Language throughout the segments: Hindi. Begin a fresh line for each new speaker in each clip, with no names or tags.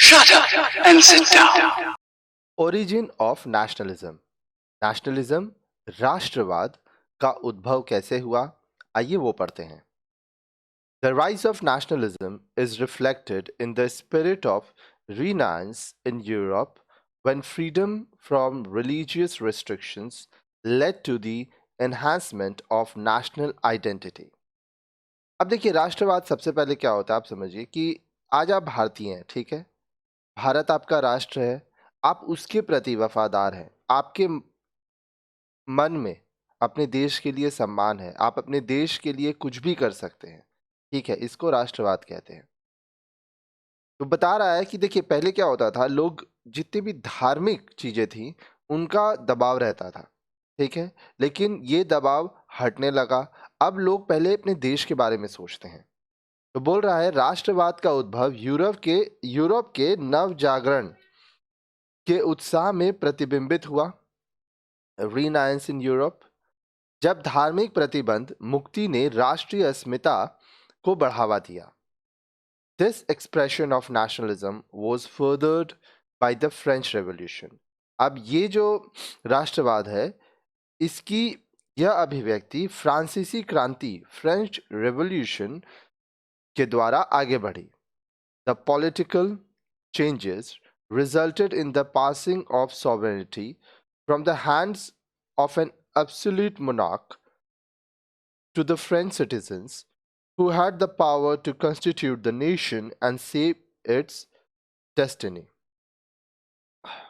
Shut up and sit down.
Origin of nationalism. Nationalism राष्ट्रवाद का उद्भव कैसे हुआ, आइए वो पढ़ते हैं। The rise of nationalism is reflected in the spirit of Renaissance in Europe when freedom from religious restrictions led to the enhancement of national identity। अब देखिए, राष्ट्रवाद सबसे पहले क्या होता है आप समझिए कि आज आप भारतीय हैं, ठीक है, भारत आपका राष्ट्र है, आप उसके प्रति वफादार हैं, आपके मन में अपने देश के लिए सम्मान है, आप अपने देश के लिए कुछ भी कर सकते हैं, ठीक है, इसको राष्ट्रवाद कहते हैं। तो बता रहा है कि देखिए पहले क्या होता था, लोग जितनी भी धार्मिक चीजें थी उनका दबाव रहता था, ठीक है, लेकिन ये दबाव हटने लगा। अब लोग पहले अपने देश के बारे में सोचते हैं। तो बोल रहा है राष्ट्रवाद का उद्भव यूरोप के नव जागरण के उत्साह में प्रतिबिंबित हुआ। रीनायंस इन यूरोप, जब धार्मिक प्रतिबंध मुक्ति ने राष्ट्रीय अस्मिता को बढ़ावा दिया। This expression of nationalism was furthered by the French revolution. अब ये जो राष्ट्रवाद है, इसकी यह अभिव्यक्ति फ्रांसीसी क्रांति, फ्रेंच रेवोल्यूशन के द्वारा आगे बढ़ी। The political changes resulted in the passing of sovereignty from the hands of an absolute monarch to the French citizens who had the power to constitute the nation and shape its destiny।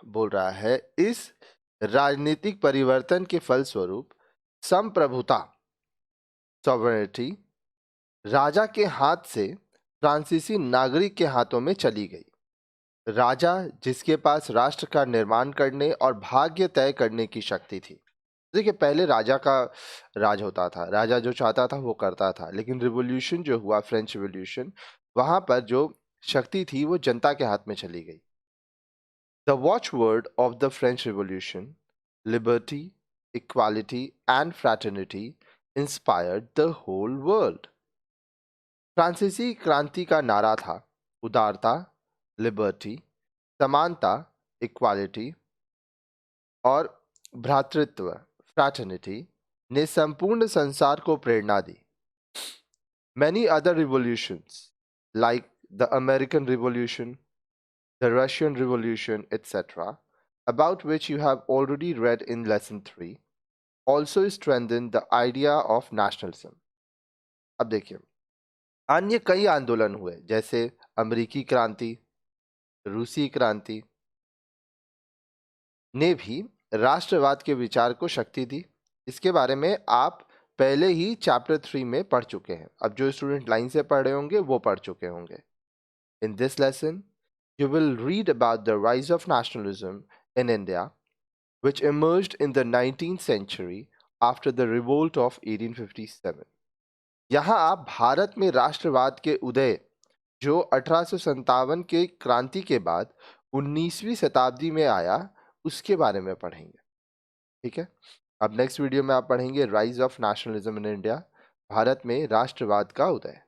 बोल रहा है इस राजनीतिक परिवर्तन के फलस्वरूप संप्रभुता, सॉवरेनिटी, राजा के हाथ से फ्रांसीसी नागरिक के हाथों में चली गई। राजा जिसके पास राष्ट्र का निर्माण करने और भाग्य तय करने की शक्ति थी। देखिए पहले राजा का राज होता था, राजा जो चाहता था वो करता था, लेकिन रिवॉल्यूशन जो हुआ, फ्रेंच रिवॉल्यूशन, वहां पर जो शक्ति थी वो जनता के हाथ में चली गई। The watchword of the French revolution, liberty, equality and fraternity inspired the whole world. फ्रांसीसी क्रांति का नारा था उदारता, लिबर्टी, समानता, इक्वालिटी और भ्रातृत्व, फ्रैटर्निटी, ने संपूर्ण संसार को प्रेरणा दी। Many other revolutions like the American Revolution, the Russian Revolution, etc., about which you have already read in lesson 3, also strengthen the idea of nationalism। अब देखिए अन्य कई आंदोलन हुए, जैसे अमेरिकी क्रांति, रूसी क्रांति, ने भी राष्ट्रवाद के विचार को शक्ति दी। इसके बारे में आप पहले ही चैप्टर 3 में पढ़ चुके हैं। अब जो स्टूडेंट लाइन से पढ़ रहे होंगे वो पढ़ चुके होंगे। In this lesson you will read about the rise of nationalism in India which emerged in the 19th century after the revolt of 1857। यहाँ आप भारत में राष्ट्रवाद के उदय जो 1857 के क्रांति के बाद 19वीं शताब्दी में आया उसके बारे में पढ़ेंगे, ठीक है। अब नेक्स्ट वीडियो में आप पढ़ेंगे rise of nationalism in India, Bharat में राष्ट्रवाद का उदय।